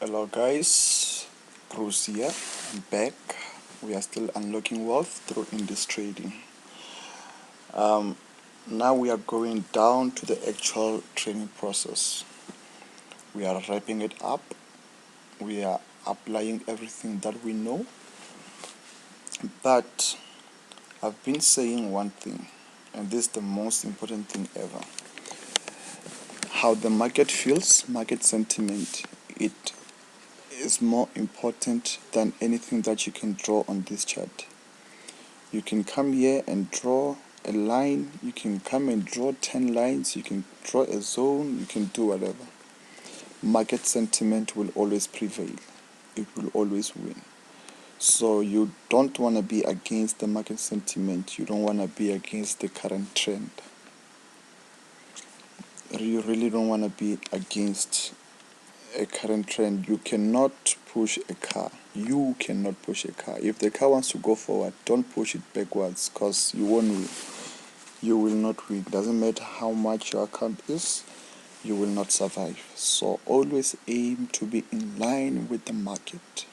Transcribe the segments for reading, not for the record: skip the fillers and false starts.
Hello guys, Bruce here. I'm back. We are still unlocking wealth through index trading. Now we are going down to the actual training process. We are wrapping it up. We are applying everything that we know. But I've been saying one thing, and this is the most important thing ever. How the market feels, market sentiment, it is more important than anything that you can draw on this chart. You can come here and draw a line, you can come and draw 10 lines, you can draw a zone, you can do whatever. Market sentiment will always prevail. It will always win. So you don't want to be against the market sentiment. You don't want to be against the current trend. You really don't want to be against a current trend. You cannot push a car. You cannot push a car. If the car wants to go forward, don't push it backwards, because you won't win. You will not win. Doesn't matter how much your account is, you will not survive. So always aim to be in line with the market.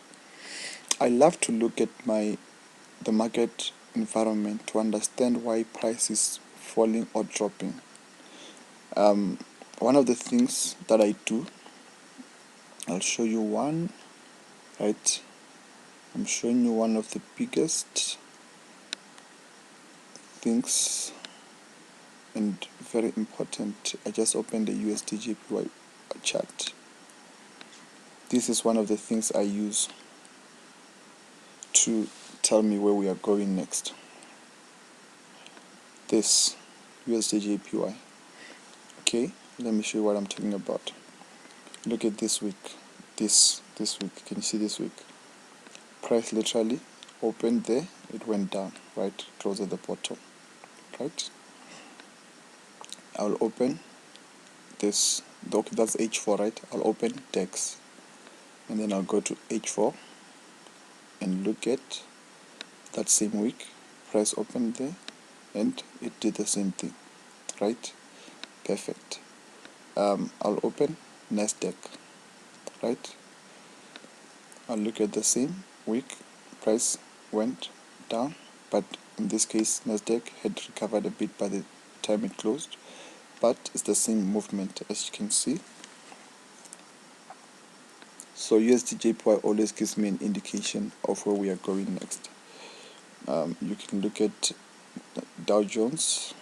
I love to look at the market environment to understand why price is falling or dropping. One of the things that I do, I'll show you one, right? I'm showing you one of the biggest things and very important. I just opened the USD/JPY chart. This is one of the things I use to tell me where we are going next. This USD/JPY. Okay, let me show you what I'm talking about. Look at this week. This week. Can you see this week? Price literally opened there, it went down, right? Close at the bottom, right? I'll open this. Okay, that's H4, right? I'll open DEX, and then I'll go to H4 and look at that same week. Price opened there, and it did the same thing, right? Perfect. I'll open Nasdaq, right? I'll look at the same week. Price went down, but in this case Nasdaq had recovered a bit by the time it closed, but it's the same movement as you can see. So USD/JPY always gives me an indication of where we are going next. You can look at Dow Jones.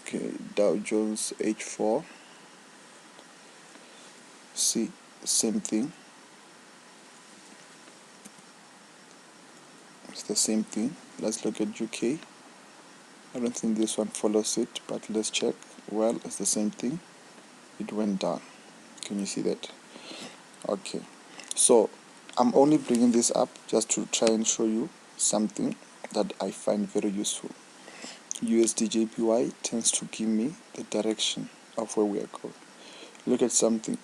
Okay, Dow Jones H4. See, same thing. It's the same thing. Let's look at UK. I don't think this one follows it, but let's check. Well, it's the same thing. It went down. Can you see that? Okay, so I'm only bringing this up just to try and show you something that I find very useful. USD/JPY tends to give me the direction of where we are going. Look at something.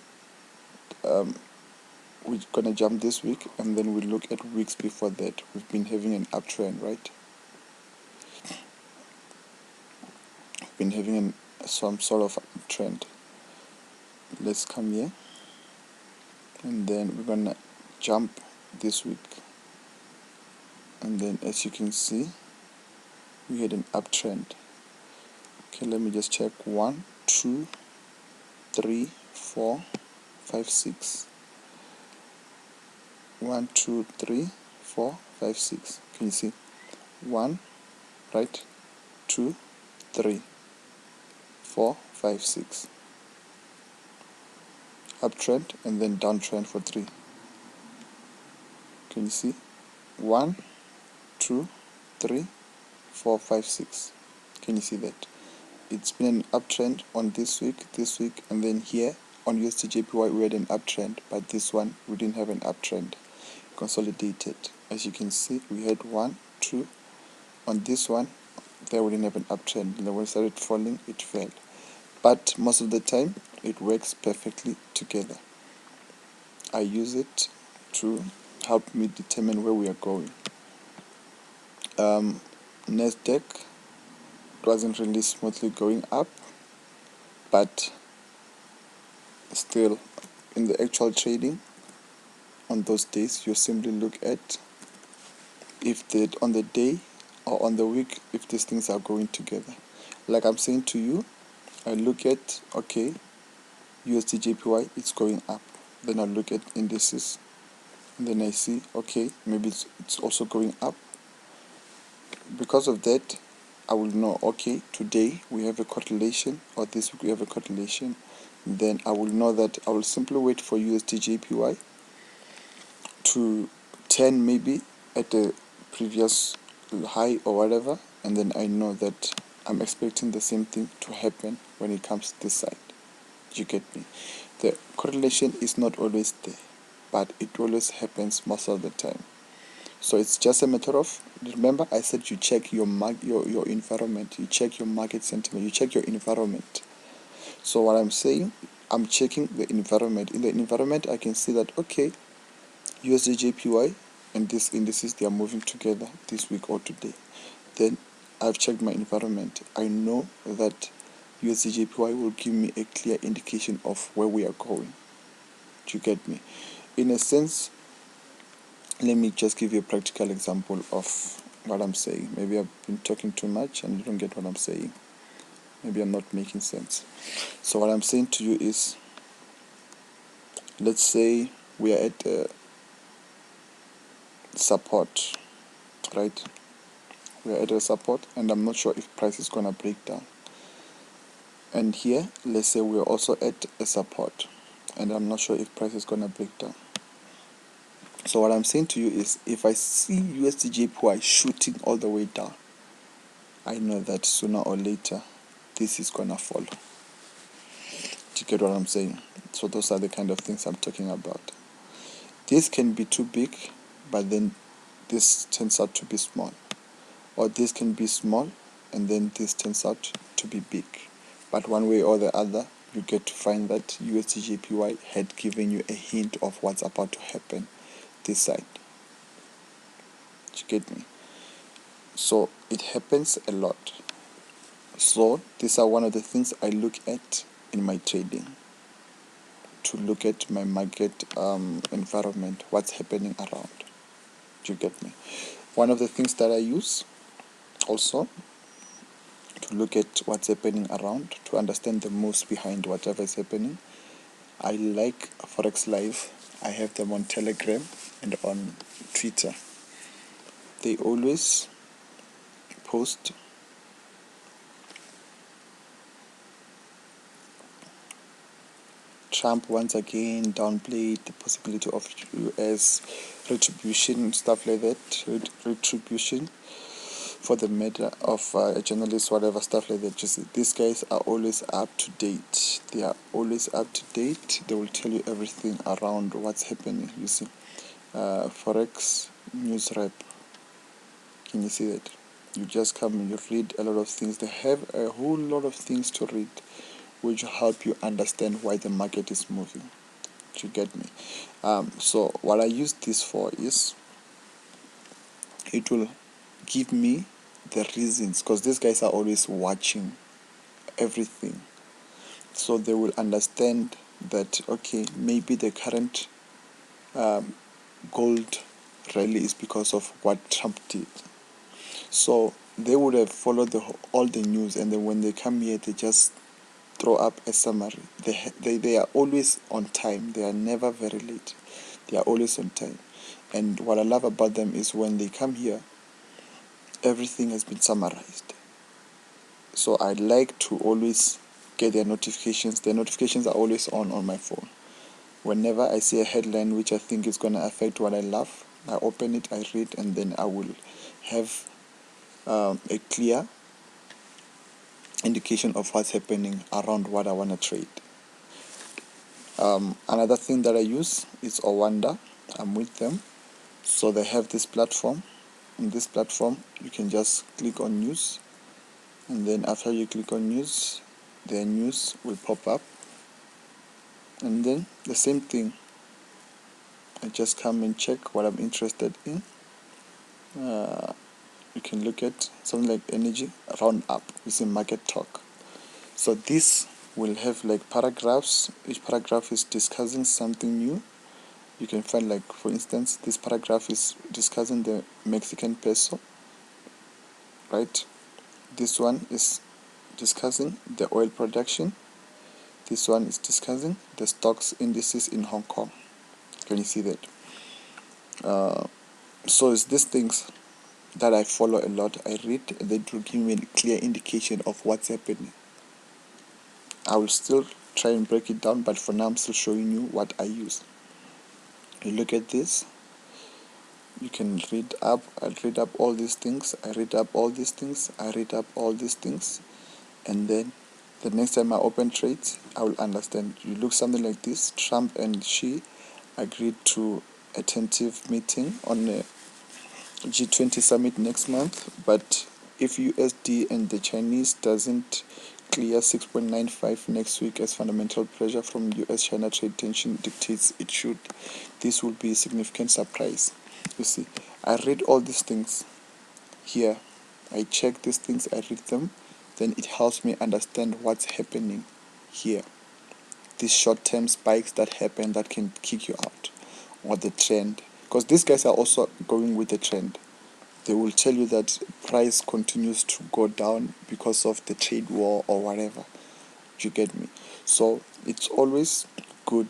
We're gonna jump this week, and then we look at weeks before that. We've been having an uptrend, right? We've been having some sort of trend. Let's come here, and then we're gonna jump this week, and then as you can see, we had an uptrend. Okay, let me just check. 1 2 3 4 5 6. 1 2 3 4 5 6. Can you see? 1, right? 2 3 4 5 6. Uptrend and then downtrend for 3. Can you see? 1 2 3 4 5 6. Can you see that? It's been an uptrend on this week, and then here on USD/JPY we had an uptrend, but this one we didn't have an uptrend. Consolidated. As you can see, we had 1 2 on this one. There we didn't have an uptrend, and then when it started falling, it fell. But most of the time it works perfectly together. I use it to help me determine where we are going. Nasdaq wasn't really smoothly going up, but still in the actual trading on those days, you simply look at if on the day or on the week, if these things are going together. Like I'm saying to you, I look at, okay, USD JPY, it's going up. Then I look at indices, and then I see, okay, maybe it's also going up. Because of that, I will know, okay, today we have a correlation, or this week we have a correlation. Then I will know that I will simply wait for USD JPY to turn maybe at the previous high or whatever, and then I know that I'm expecting the same thing to happen when it comes to this side. You get me? The correlation is not always there, but it always happens most of the time. So it's just a matter of, remember I said you check your environment, you check your market sentiment, you check your environment. So what I'm saying, I'm checking the environment. In the environment, I can see that, okay, USD JPY and these indices, they are moving together this week or today. Then I've checked my environment. I know that USD JPY will give me a clear indication of where we are going. Do you get me? In a sense, let me just give you a practical example of what I'm saying. Maybe I've been talking too much and you don't get what I'm saying. Maybe I'm not making sense. So what I'm saying to you is, let's say we are at support, right? We are at a support and I'm not sure if price is going to break down. And here, let's say we're also at a support and I'm not sure if price is going to break down. So what I'm saying to you is, if I see USD JPY shooting all the way down, I know that sooner or later this is gonna follow. Do you get what I'm saying? So those are the kind of things I'm talking about. This can be too big, but then this turns out to be small. Or this can be small and then this turns out to be big. But one way or the other, you get to find that USD JPY had given you a hint of what's about to happen this side. Do you get me? So it happens a lot. So these are one of the things I look at in my trading, to look at my market environment, what's happening around. Do you get me? One of the things that I use also to look at what's happening around, to understand the moves behind whatever is happening, I like Forex Live. I have them on Telegram and on Twitter. They always post Trump once again downplayed the possibility of US retribution, stuff like that, retribution for the matter of a journalist, whatever, stuff like that. Just, these guys are always up to date. They are always up to date. They will tell you everything around what's happening. You see, Forex News Rep. Can you see that? You just come and you read a lot of things. They have a whole lot of things to read, which help you understand why the market is moving. Do you get me? So what I use this for is, it will give me the reasons, because these guys are always watching everything. So they will understand that, okay, maybe the current gold rally is because of what Trump did. So they would have followed all the news, and then when they come here, they just throw up a summary. They are always on time. They are never very late. They are always on time. And what I love about them is when they come here, everything has been summarized. So I like to always get their notifications. Their notifications are always on my phone. Whenever I see a headline which I think is going to affect what I love, I open it, I read, and then I will have a clear indication of what's happening around what I want to trade. Another thing that I use is Owanda. I'm with them. So they have this platform. In this platform, you can just click on news, and then after you click on news, their news will pop up, and then the same thing, I just come and check what I'm interested in. You can look at something like energy roundup using market talk. So this will have like paragraphs. Each paragraph is discussing something new. You can find, like, for instance, this paragraph is discussing the Mexican peso, right? This one is discussing the oil production. This one is discussing the stocks indices in Hong Kong. Can you see that? So it's these things that I follow a lot. I read, and they do give me a clear indication of what's happening. I will still try and break it down, but for now I'm still showing you what I use. You look at this, you can read up. I read up all these things. I read up all these things. I read up all these things, and then the next time I open trades, I will understand. You look something like this: Trump and Xi agreed to a tentative meeting on a G20 summit next month, but if USD and the Chinese doesn't clear 6.95 next week as fundamental pressure from US-China trade tension dictates it should, this will be a significant surprise. You see, I read all these things here. I check these things, I read them, then it helps me understand what's happening here. These short-term spikes that happen that can kick you out, or the trend, because these guys are also going with the trend. They will tell you that price continues to go down because of the trade war or whatever. You get me? So it's always good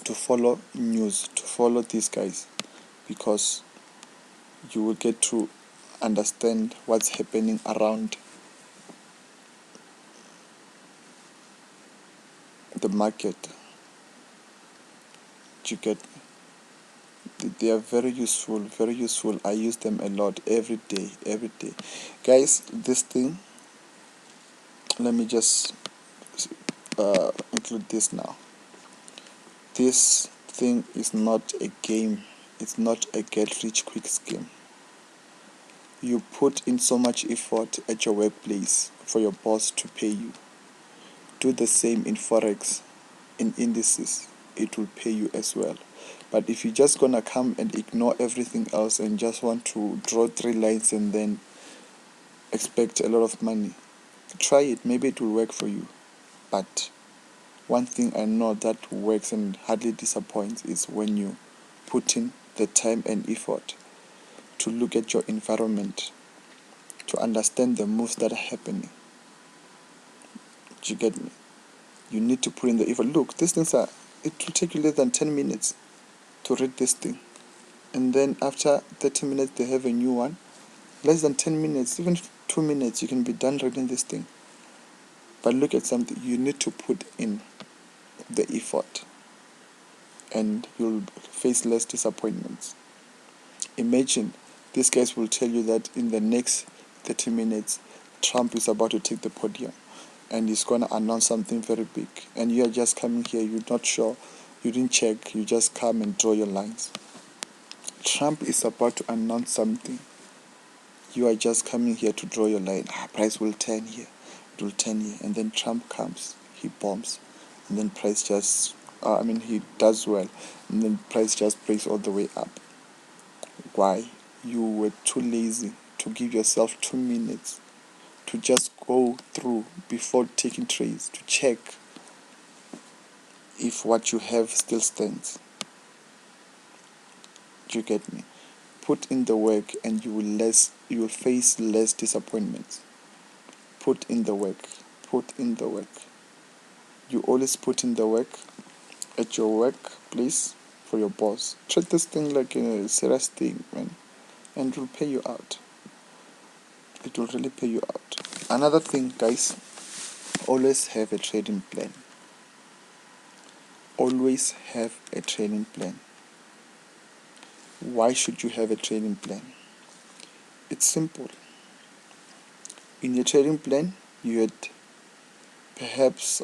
to follow news, to follow these guys, because you will get to understand what's happening around the market. You get me? They are very useful, very useful. I use them a lot every day, guys. This thing, let me just include this now. This thing is not a game. It's not a get rich quick scheme. You put in so much effort at your workplace for your boss to pay you. Do the same in forex, in indices. It will pay you as well. But if you're just gonna come and ignore everything else and just want to draw 3 lines and then expect a lot of money, try it. Maybe it will work for you. But one thing I know that works and hardly disappoints is when you put in the time and effort to look at your environment, to understand the moves that are happening. Do you get me? You need to put in the effort. Look, these things it will take you less than 10 minutes to read this thing. And then after 30 minutes, they have a new one. Less than 10 minutes, even 2 minutes, you can be done reading this thing. But look at something. You need to put in the effort, and you'll face less disappointments. Imagine these guys will tell you that in the next 30 minutes, Trump is about to take the podium and he's going to announce something very big. And you are just coming here, you're not sure, you didn't check, you just come and draw your lines. Trump is about to announce something. You are just coming here to draw your line. Price will turn here, it will turn here. And then Trump comes, he bombs. And then price just, he does well. And then price just breaks all the way up. Why? You were too lazy to give yourself 2 minutes to just go through before taking trades to check if what you have still stands. Do you get me? Put in the work and you will face less disappointments. Put in the work. Put in the work. You always put in the work at your workplace for your boss. Treat this thing like a serious thing, man, and it will pay you out. It will really pay you out. Another thing, guys, always have a trading plan. Always have a trading plan. Why should you have a trading plan? It's simple. In your trading plan, you had perhaps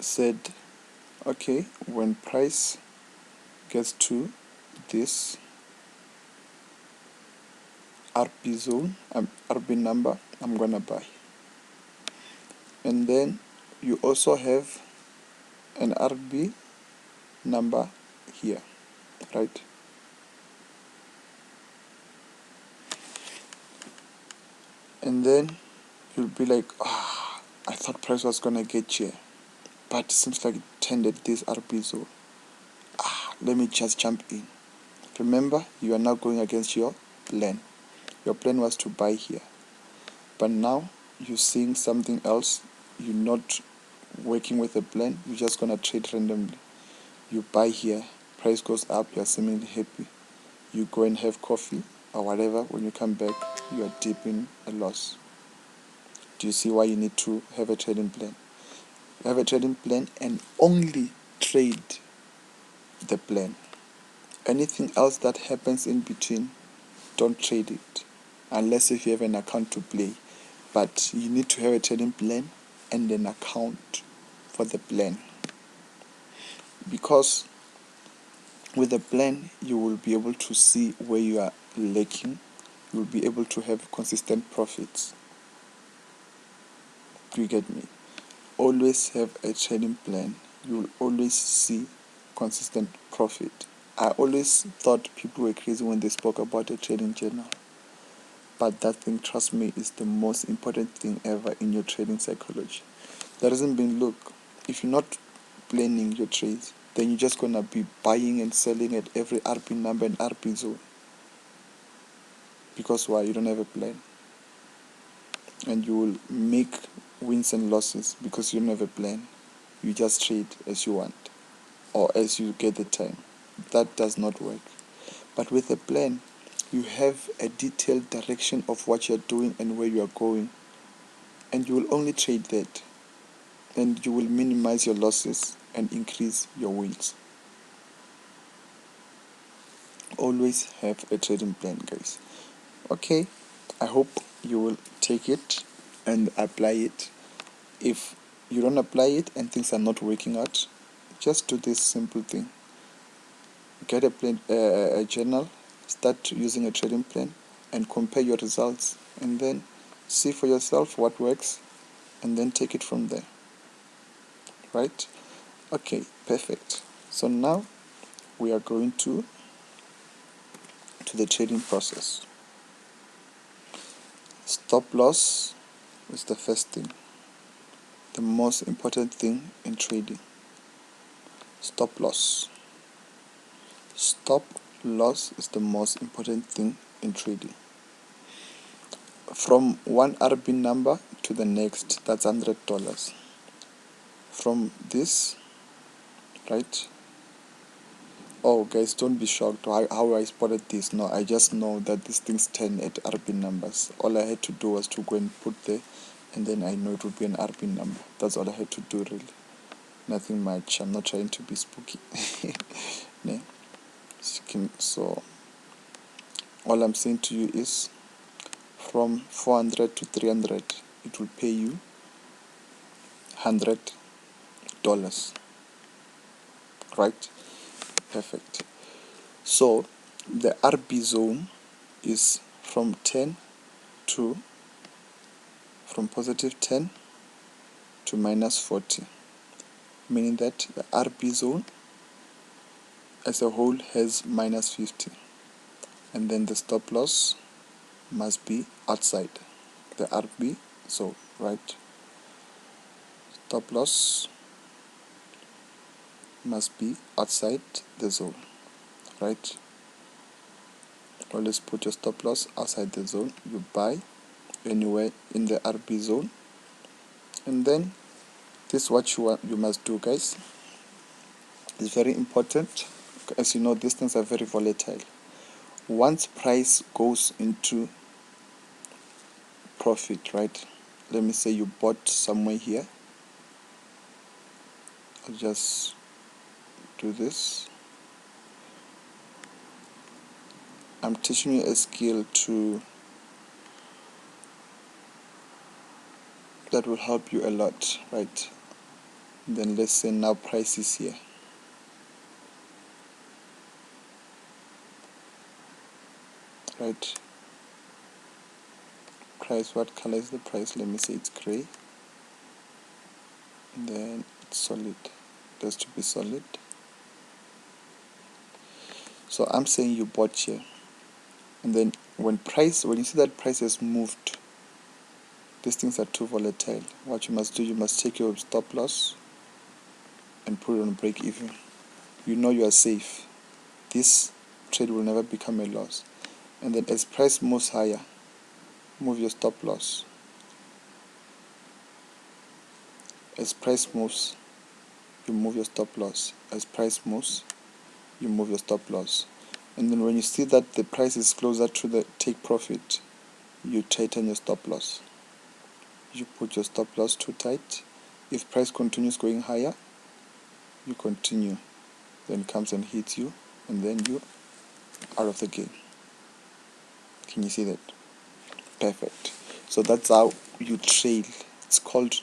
said, okay, when price gets to this RB zone, RB number, I'm gonna buy. And then you also have an RB number here, right? and then you'll be like, I thought price was gonna get here, but it seems like it tended this RB zone. Let me just jump in. Remember, you are now going against your plan. Your plan was to buy here, but now you're seeing something else. You're not working with a plan. You're just gonna trade randomly. You buy here, price goes up, you're seemingly happy. You go and have coffee or whatever. When you come back, you are deep in a loss. Do you see why you need to have a trading plan? Have a trading plan and only trade the plan. Anything else that happens in between, don't trade it unless if you have an account to play. But you need to have a trading plan and an account for the plan, because with the plan you will be able to see where you are lacking. You will be able to have consistent profits. Do you get me? Always have a trading plan. You will always see consistent profit. I always thought people were crazy when they spoke about a trading journal. But that thing, trust me, is the most important thing ever in your trading psychology. There hasn't been, look, if you're not planning your trades, then you're just going to be buying and selling at every RP number and RP zone. Because why? You don't have a plan. And you will make wins and losses because you don't have a plan. You just trade as you want or as you get the time. That does not work. But with a plan, you have a detailed direction of what you're doing and where you are going. And you will only trade that. And you will minimize your losses and increase your wins. Always have a trading plan, guys. Okay, I hope you will take it and apply it. If you don't apply it and things are not working out, just do this simple thing. Get a plan, a journal, start using a trading plan and compare your results, and then see for yourself what works and then take it from there. Right? Okay, perfect. So now we are going to the trading process. Stop loss is the first thing, the most important thing in trading. Stop loss. Stop loss is the most important thing in trading. From one RB number to the next, that's $100. From this, right? Oh, guys, don't be shocked how I spotted this. No, I just know that these things turn at RB numbers. All I had to do was to go and put there, and then I know it would be an RB number. That's all I had to do, really. Nothing much. I'm not trying to be spooky. No. So, all I'm saying to you is, from 400 to 300, it will pay you $100. Right? Perfect. So the RB zone is from positive 10 to minus 40, meaning that the RB zone as a whole has minus 50, and then the stop loss must be outside the RB zone, right? Stop loss must be outside the zone, right? Always put your stop loss outside the zone. You buy anywhere in the RB zone, and then this is what you must do, guys. It's very important. As you know, these things are very volatile. Once price goes into profit, right? Let me say you bought somewhere here. I'll just do this. I'm teaching you a skill that will help you a lot, right? Then let's say now price is here. Right? Price, what color is the price? Let me say it's gray. And then it's solid. It has to be solid. So I'm saying you bought here. And then when you see that price has moved these things are too volatile. What you must do, you must take your stop loss and put it on break even. You know you are safe. This trade will never become a loss. And then as price moves higher, move your stop loss. As price moves, you move your stop loss. As price moves, you move your stop loss. And then when you see that the price is closer to the take profit, you tighten your stop loss. You put your stop loss too tight. If price continues going higher, you continue. Then it comes and hits you, and then you out of the game. Can you see that? Perfect. So that's how you trail. It's called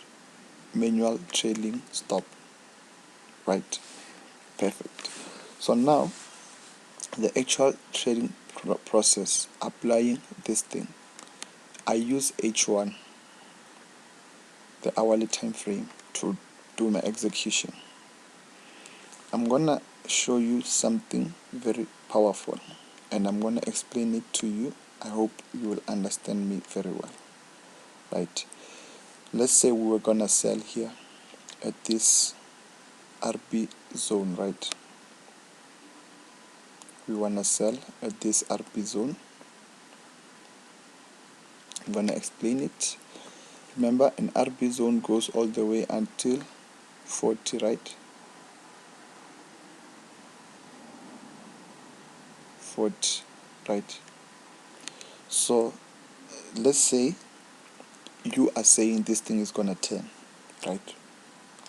manual trailing stop. Right? Perfect. So now the actual trading process, applying this thing, I use H1, the hourly time frame, to do my execution. I'm gonna show you something very powerful, and I'm gonna explain it to you. I hope you will understand me very well. Right? Let's say we were gonna sell here at this RB zone, right? We wanna sell at this RB zone. I'm gonna explain it. Remember, an RB zone goes all the way until 40, right? 40, right? So let's say you are saying this thing is gonna turn, right?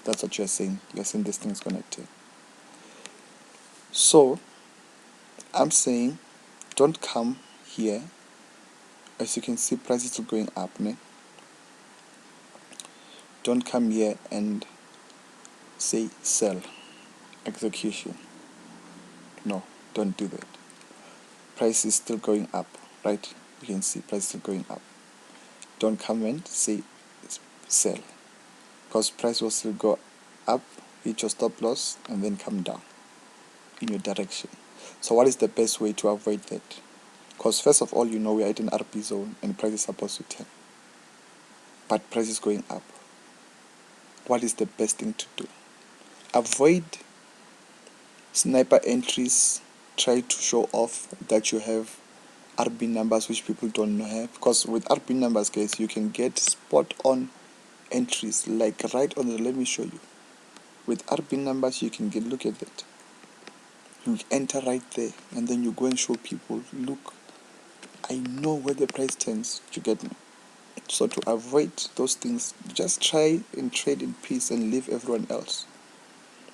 That's what you're saying. You're saying this thing is gonna turn. So I'm saying don't come here. As you can see, price is still going up, ne? Don't come here and say sell, execution. No, don't do that. Price is still going up, right? You can see price is still going up. Don't come and say sell, because price will still go up, hit your stop loss, and then come down in your direction. So what is the best way to avoid that? Because first of all, you know we are in RP zone and price is supposed to turn, but price is going up. What is the best thing to do? Avoid sniper entries. Try to show off that you have RB numbers which people don't have, because with RB numbers, guys, you can get spot on entries, like right on the, let me show you. With RB numbers, you can get, look at that, you enter right there, and then you go and show people, look, I know where the price turns. You get me? So to avoid those things, just try and trade in peace and leave everyone else,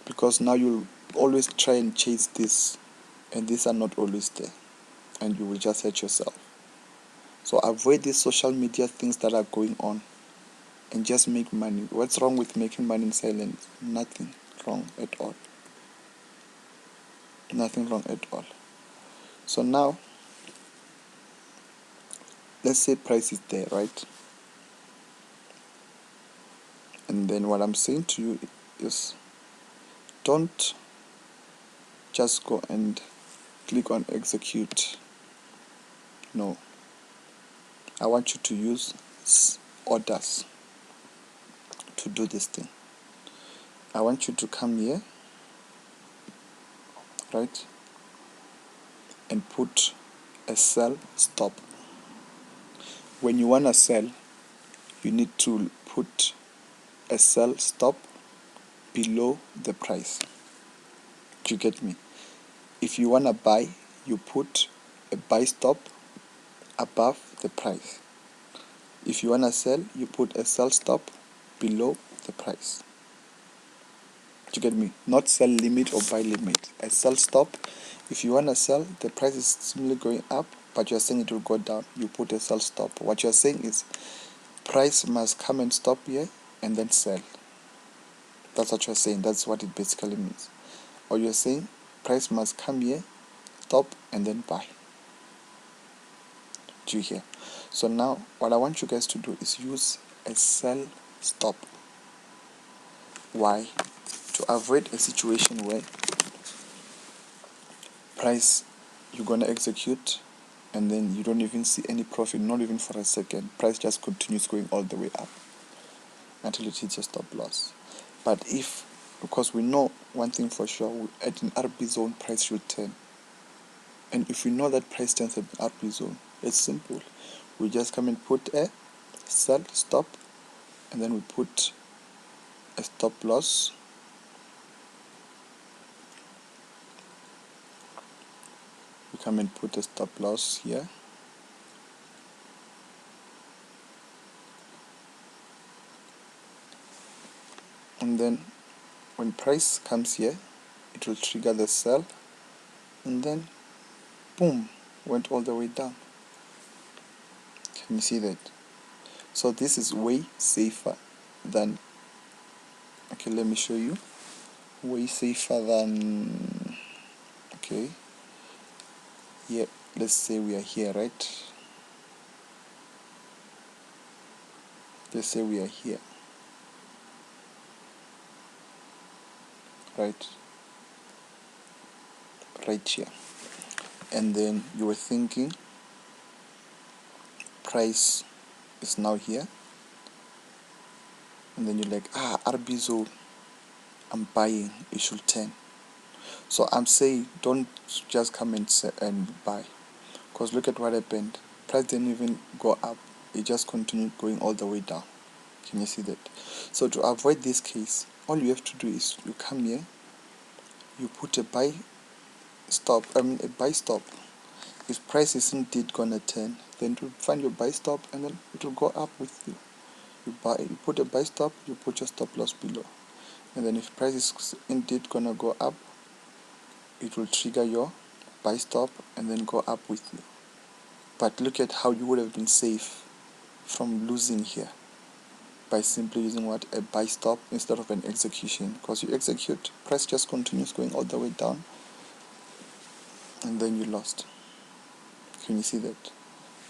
because now you'll always try and chase this, and these are not always there, and you will just hurt yourself. So avoid these social media things that are going on, and just make money. What's wrong with making money in silence? Nothing wrong at all. Nothing wrong at all. So now, let's say price is there, right? And then what I'm saying to you is, don't just go and click on execute. No. I want you to use orders to do this thing. I want you to come here, right? And put a sell stop. When you want to sell, you need to put a sell stop below the price. Do you get me? If you want to buy, you put a buy stop above the price. If you want to sell, you put a sell stop below the price. Do you get me? Not sell limit or buy limit. A sell stop. If you want to sell, the price is simply going up, but you're saying it will go down, you put a sell stop. What you're saying is price must come and stop here and then sell. That's what you're saying. That's what it basically means. Or you're saying price must come here, stop, and then buy. Do you hear? So now what I want you guys to do is use a sell stop. Why? To avoid a situation where price you're gonna execute and then you don't even see any profit, not even for a second. Price just continues going all the way up until it hits your stop loss. But if, because we know one thing for sure, at an RB zone, price should turn. And if we know that price turns at an RB zone, it's simple. We just come and put a sell stop, and then we put a stop loss. We come and put a stop loss here. And then when price comes here, it will trigger the sell, and then boom, went all the way down. Can you see that? So this is way safer than, okay, let me show you, way safer than, okay, here, let's say we are here, right? Let's say we are here, right here, and then you were thinking price is now here, and then you're like, RB zone, I'm buying, it should turn. So I'm saying don't just come and buy, because look at what happened. Price didn't even go up, it just continued going all the way down. Can you see that? So to avoid this case, all you have to do is you come here, you put a buy stop. If price is indeed gonna turn, then to find your buy stop, and then it will go up with you. You put a buy stop, you put your stop loss below, and then if price is indeed gonna go up, it will trigger your buy stop and then go up with you. But look at how you would have been safe from losing here by simply using what, a buy stop instead of an execution, because you execute, price just continues going all the way down, and then you lost. Can you see that?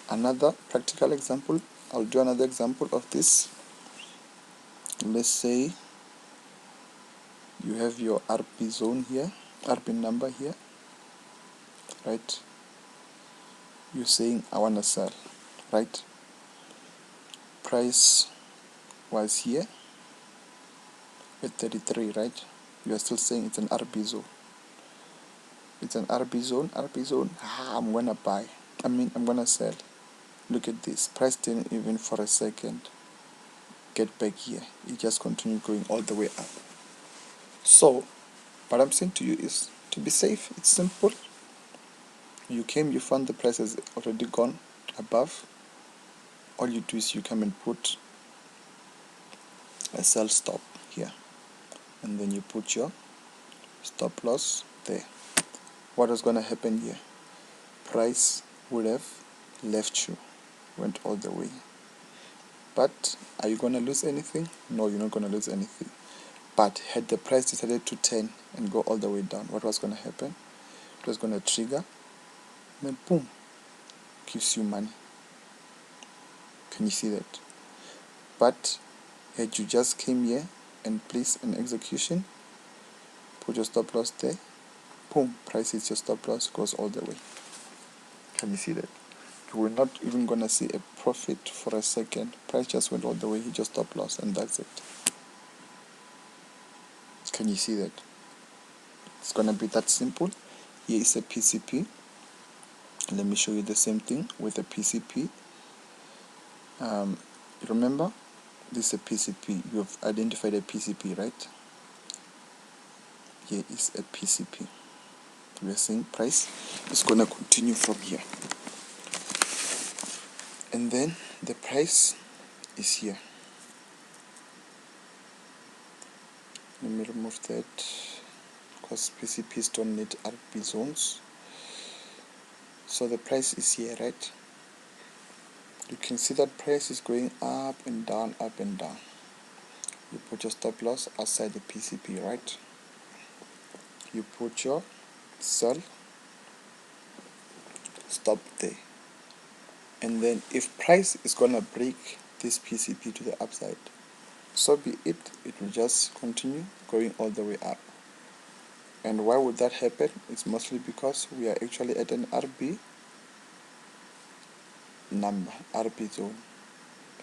Another practical example, I'll do another example of this. Let's say you have your RP zone here, RP number here, right? You're saying I want to sell, right? Price was here at 33, right? You are still saying it's an RP zone. It's an RP zone, I'm gonna buy. I'm gonna sell. Look at this. Price didn't even for a second get back here. It just continued going all the way up. So what I'm saying to you is, to be safe, it's simple. You came, you found the price has already gone above. All you do is you come and put a sell stop here, and then you put your stop loss there. What is going to happen here? Price would have left you, went all the way. But are you going to lose anything? No, you're not going to lose anything. But had the price decided to turn and go all the way down, what was going to happen? It was going to trigger, and then boom, gives you money. Can you see that? But had you just came here and placed an execution, put your stop loss there, boom, price hits your stop loss, goes all the way. Can you see that? You were not even gonna see a profit for a second. Price just went all the way, hit your stop loss, and that's it. Can you see that? It's gonna be that simple. Here is a PCP. Let me show you the same thing with a PCP. Remember, this is a PCP. You have identified a PCP, right? Here is a PCP. We are saying price is gonna continue from here, and then the price is here. Let me remove that, because PCPs don't need RP zones. So the price is here, right? You can see that price is going up and down, up and down. You put your stop loss outside the PCP, right? You put your sell stop there, and then if price is gonna break this PCP to the upside, so be it. It will just continue going all the way up. And why would that happen? It's mostly because we are actually at an RB number, RP zone,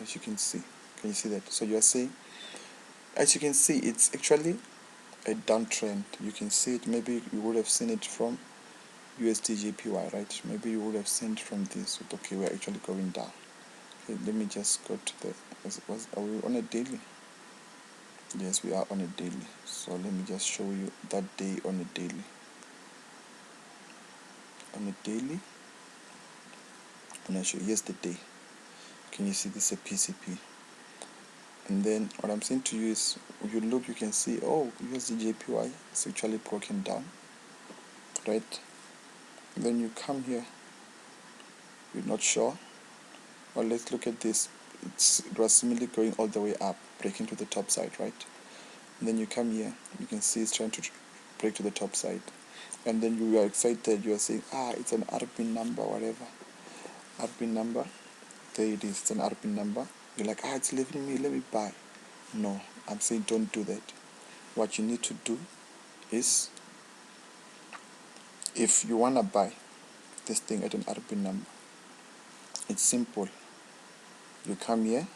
as you can see. Can you see that? So you are saying, as you can see, it's actually a downtrend. You can see it. Maybe you would have seen it from USD/JPY, right? Maybe you would have seen it from this. Okay, we're actually going down. Okay, let me just go to the. Are we on a daily? Yes, we are on a daily. So let me just show you that day on a daily. On a daily, I'm going to show you. Here's the day. Can you see this is a PCP? And then what I'm saying to you is, if you look, you can see, oh, USD/JPY is actually broken down, right? And then you come here, you're not sure. Well, let's look at this. It was similarly going all the way up, breaking to the top side, right? And then you come here, you can see it's trying to break to the top side. And then you are excited, you are saying, it's an RP number, whatever. RP number, there it is, it's an RP number. You're like, it's leaving me, let me buy. No, I'm saying don't do that. What you need to do is, if you want to buy this thing at an RP number, it's simple. You come here,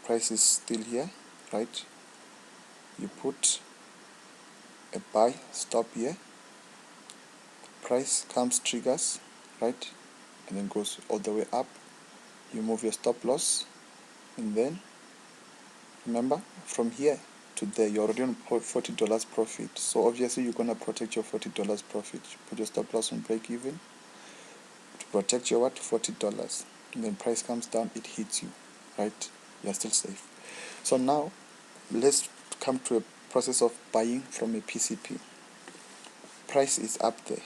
price is still here, right? You put a buy stop here, price comes, triggers, right? And then goes all the way up. You move your stop loss, and then remember, from here to there, you're already on $40 profit. So obviously you're gonna protect your $40 profit. You put your stop loss on break even to protect your what? $40. And then price comes down, it hits you, right? You're still safe. So now let's come to a process of buying from a PCP. Price is up there.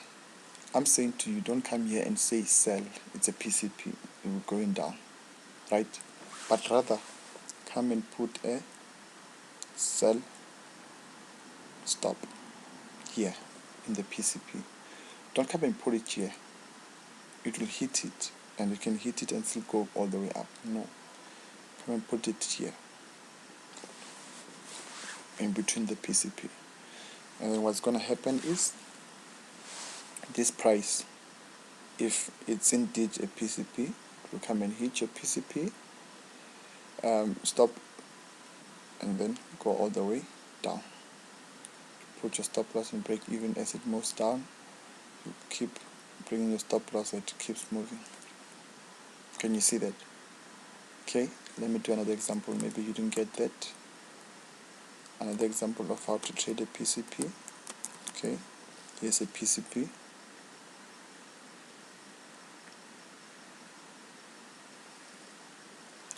I'm saying to you, don't come here and say sell. It's a PCP. We're going down, right? But rather, come and put a sell stop here in the PCP. Don't come and put it here. It will hit it, and you can hit it and still go all the way up. No. Come and put it here in between the PCP. And then what's going to happen is, this price, if it's indeed a PCP, will come and hit your PCP, stop, and then go all the way down. Put your stop loss and break even as it moves down. You keep bringing your stop loss, it keeps moving. Can you see that? Okay, let me do another example. Maybe you didn't get that. Another example of how to trade a PCP. Okay, here's a PCP.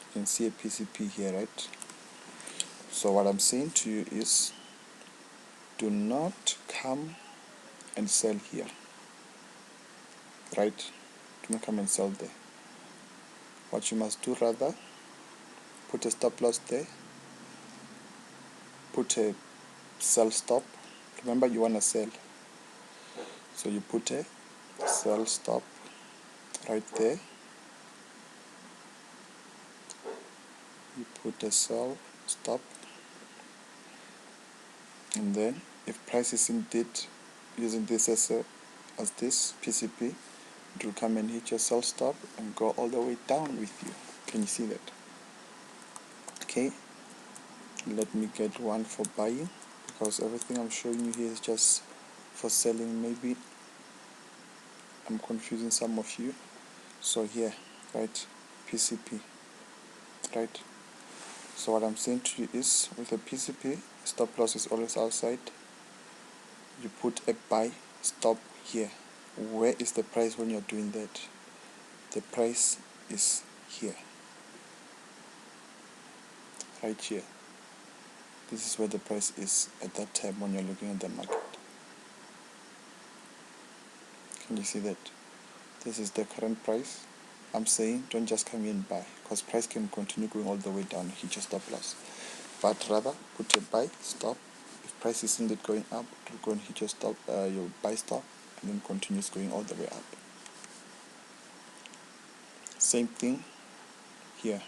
You can see a PCP here, right? So what I'm saying to you is, do not come and sell here, right? Do not come and sell there. What you must do, rather, put a stop loss there, put a sell stop. Remember, you want to sell, so you put a sell stop right there. You put a sell stop, and then if price is indeed using this as this PCP, it will come and hit your sell stop and go all the way down with you. Can you see that? Okay, let me get one for buying, because everything I'm showing you here is just for selling. Maybe I'm confusing some of you. So here, right, PCP, right? So what I'm saying to you is, with a PCP, stop loss is always outside. You put a buy stop here. Where is the price when you're doing that? The price is here, right here. This is where the price is at that time when you're looking at the market. Can you see that? This is the current price. I'm saying don't just come in and buy, because price can continue going all the way down, hit your stop loss. But rather put your buy stop. If price is indeed going up, it will go and hit your stop, your buy stop, and then continues going all the way up. Same thing here.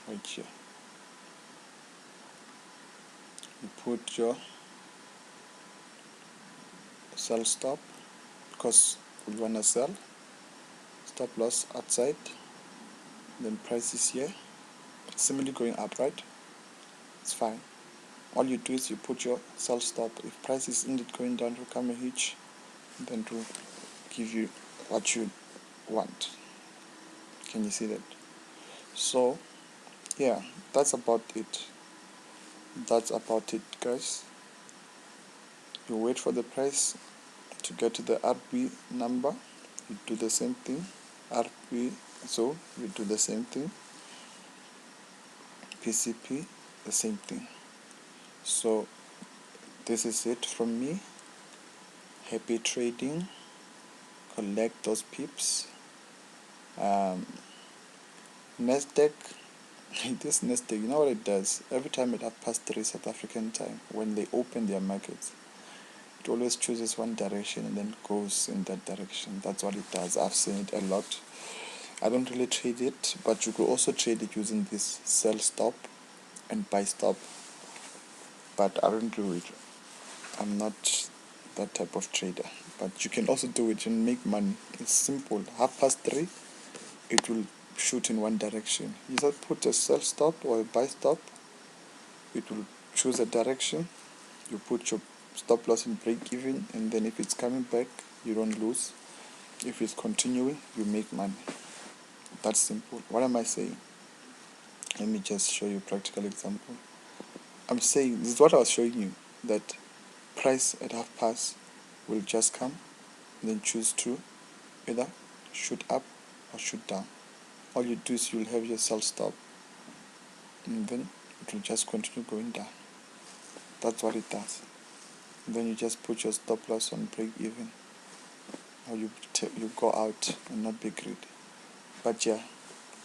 Right here. You put your sell stop because we want to sell, stop loss outside, then price is here, it's simply going up, right? It's fine. All you do is you put your sell stop. If price is indeed going down, to come a hitch, then to give you what you want. Can you see that? So yeah, that's about it. Guys. You wait for the price to get to the RB number, you do the same thing. RB, so you do the same thing. PCP, the same thing. So this is it from me. Happy trading. Collect those pips. Nasdaq. This Nasdaq, you know what it does? Every time at 3:30 South African time, when they open their markets, it always chooses one direction and then goes in that direction. That's what it does. I've seen it a lot. I don't really trade it, but you could also trade it using this sell stop and buy stop. But I don't do it. I'm not that type of trader. But you can also do it and make money. It's simple. 3:30, it will shoot in one direction. You just put a sell stop or a buy stop. It will choose a direction. You put your stop loss in break even, and then if it's coming back, you don't lose. If it's continuing, you make money. That's simple. What am I saying? Let me just show you a practical example. I'm saying, this is what I was showing you, that price at 3:30 will just come and then choose to either shoot up or shoot down. All you do is you'll have your sell stop and then it will just continue going down. That's what it does. And then you just put your stop loss on break even, or you go out and not be greedy. But yeah,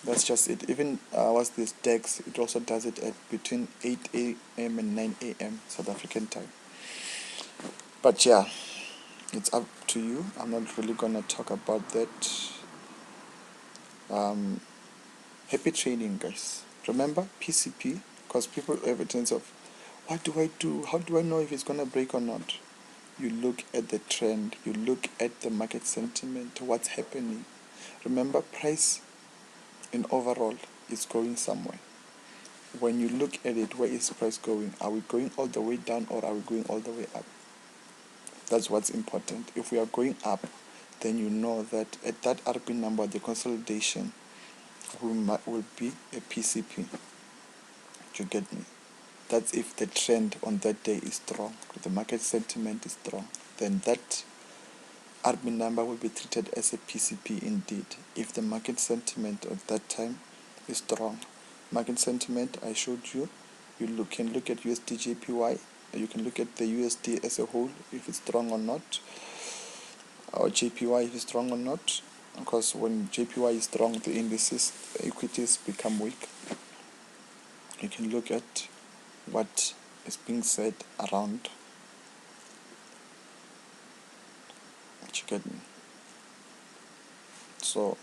that's just it. Even what's this DEX, it also does it at between 8 a.m. and 9 a.m. South African time. But yeah, it's up to you. I'm not really gonna talk about that. Happy trading, guys. Remember PCP, because people have a sense of, what do I do? How do I know if it's gonna break or not? You look at the trend. You look at the market sentiment. What's happening? Remember, price in overall is going somewhere. When you look at it, where is price going? Are we going all the way down or are we going all the way up? That's what's important. If we are going up, then you know that at that RP number, the consolidation will be a PCP. You get me? That's if the trend on that day is strong, the market sentiment is strong, then that RP number will be treated as a PCP indeed. If the market sentiment at that time is strong, market sentiment I showed you, can look at USD JPY, you can look at the USD as a whole, if it's strong or not, or JPY if it's strong or not, because when JPY is strong, the indices, equities become weak. You can look at what is being said around. You get me? So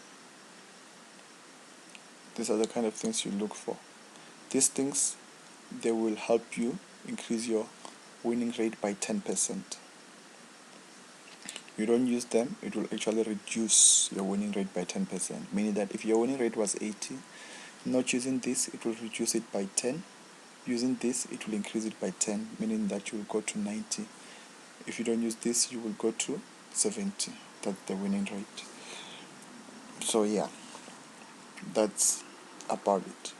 these are the kind of things you look for. These things, they will help you increase your winning rate by 10%. You don't use them, it will actually reduce your winning rate by 10%, meaning that if your winning rate was 80, not using this, it will reduce it by 10. Using this, it will increase it by 10, meaning that you will go to 90. If you don't use this, you will go to 70. That's the winning rate. So yeah, that's about it.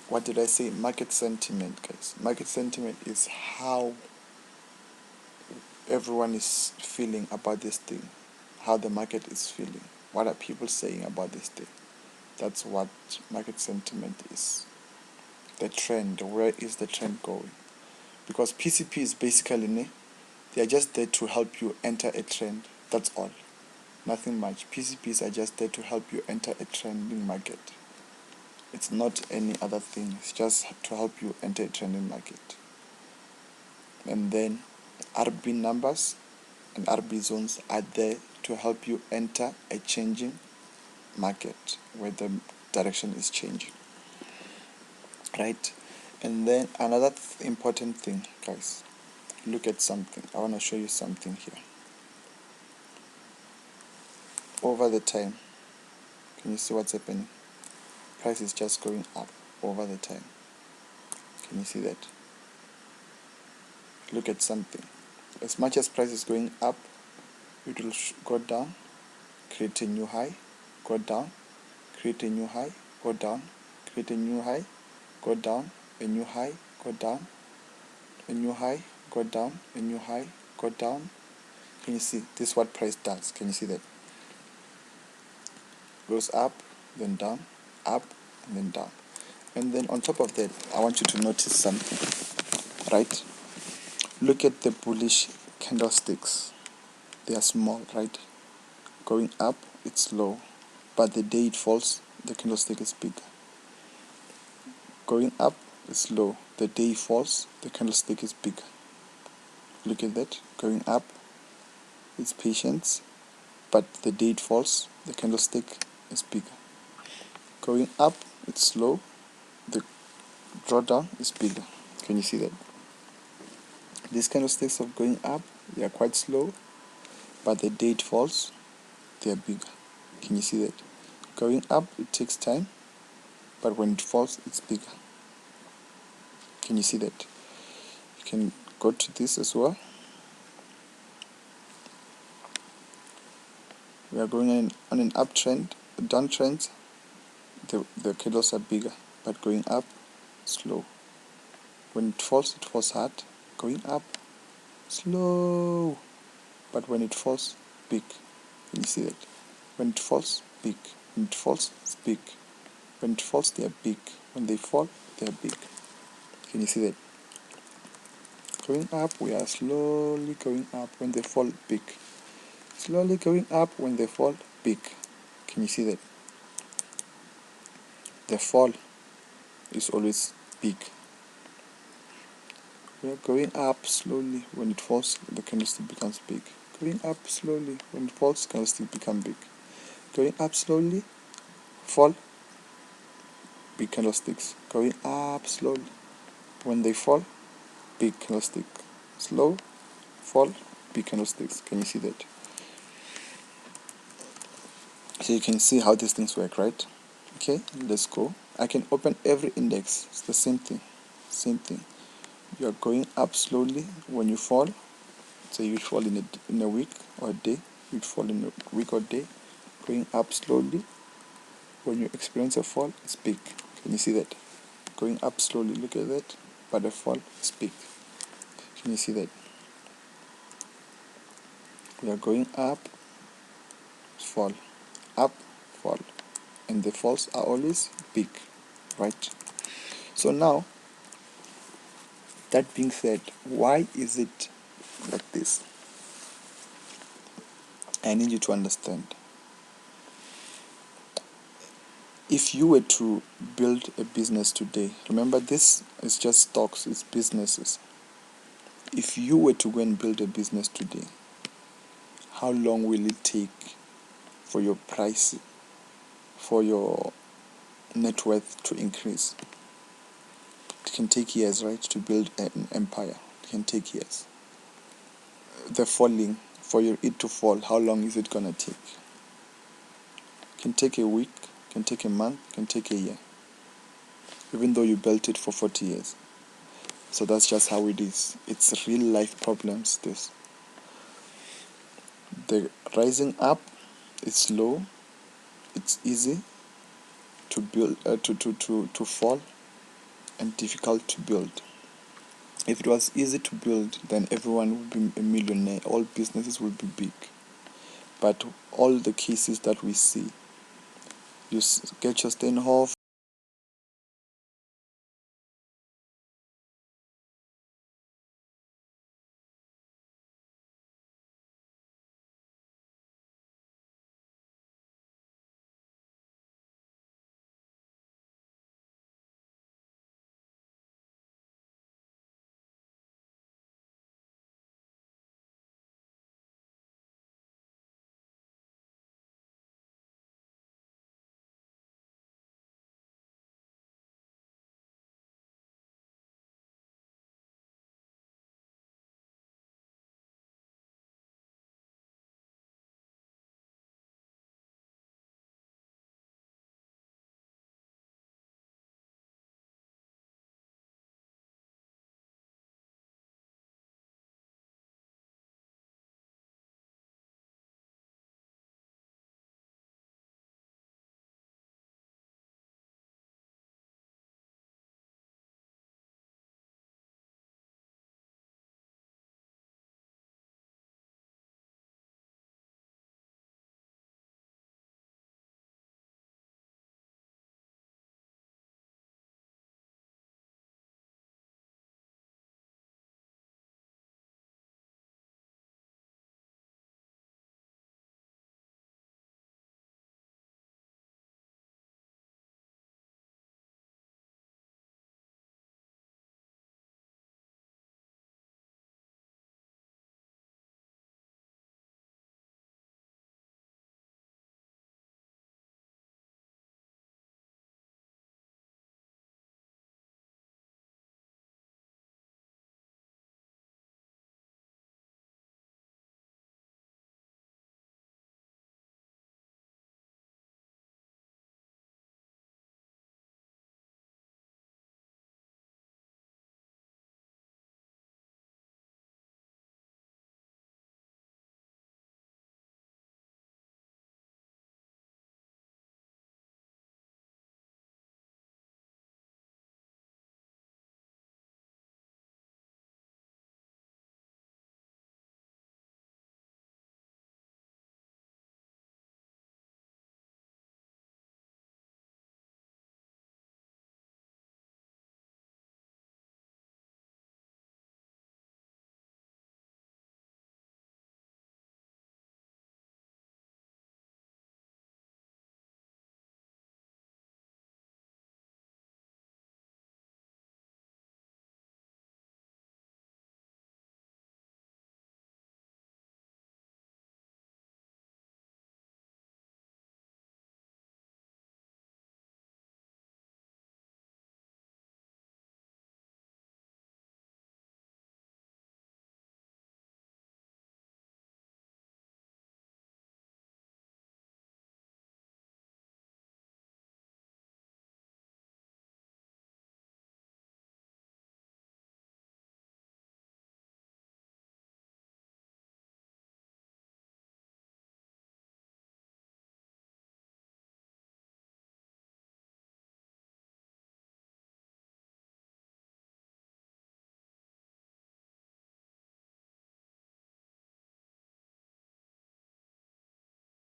What did I say? Market sentiment, guys. Market sentiment is how everyone is feeling about this thing, how the market is feeling. What are people saying about this thing? That's what market sentiment is. The trend, where is the trend going? Because PCP is basically, they are just there to help you enter a trend. That's all. Nothing much. PCPs are just there to help you enter a trending market. It's not any other thing. It's just to help you enter a trending market. And then RB numbers and RB zones are there to help you enter a changing market where the direction is changing. Right? And then another important thing, guys. Look at something. I want to show you something here. over the time. Can you see what's happening? Price is just going up over the time. Can you see that? Look at something. As much as price is going up, it will go down, create a new high, go down, create a new high, go down, create a new high, go down, a new high, go down, a new high, go down, a new high, go down. Can you see? This is what price does. Can you see that? Goes up, then down, up, and then down. And then on top of that, I want you to notice something, right? Look at the bullish candlesticks. They are small, right? Going up, it's low, but the day it falls, the candlestick is bigger. Going up, it's low. The day it falls, the candlestick is bigger. Look at that. Going up, it's patience, but the day it falls, the candlestick is bigger. Going up, it's slow. The drawdown is bigger. Can you see that? These candlesticks of going up, they are quite slow, but the day it falls, they are bigger. Can you see that? Going up, it takes time, but when it falls, it's bigger. Can you see that? You can go to this as well. We are going on an uptrend, a downtrend. The candles are bigger, but going up, slow. When it falls hard. Going up, slow, but when it falls, big. Can you see that? When it falls, big. When it falls, it's big. When it falls, they are big. When they fall, they are big. Can you see that? Going up, we are slowly going up. When they fall, big. Slowly going up. When they fall, big. Can you see that? The fall is always big. We are going up slowly. When it falls, the candlestick becomes big. Going up slowly. When it falls, candlestick become big. Going up slowly, fall, big candlesticks. Going up slowly. When they fall, big candlestick. Slow, fall, big candlesticks. Can you see that? So you can see how these things work, right? Okay, let's go. I can open every index. It's the same thing. Same thing. You are going up slowly. When you fall, say you fall in a week or a day, you fall in a week or day. Going up slowly. When you experience a fall, it's big. Can you see that? Going up slowly. Look at that. But the fall is big. Can you see that? We are going up, fall, up, fall, and the falls are always big, right? So now, that being said, why is it like this? I need you to understand. If you were to build a business today, remember this is just stocks, it's businesses. If you were to go and build a business today, how long will it take for your price, for your net worth to increase? It can take years, right, to build an empire. It can take years. The falling, for it to fall, how long is it going to take? It can take a week, it can take a month, it can take a year, even though you built it for 40 years. So that's just how it is. It's real life problems, this. The rising up, it's slow, it's easy to build, to fall, and difficult to build. If it was easy to build, then everyone would be a millionaire. All businesses would be big. But all the cases that we see, you get your Steinhoff,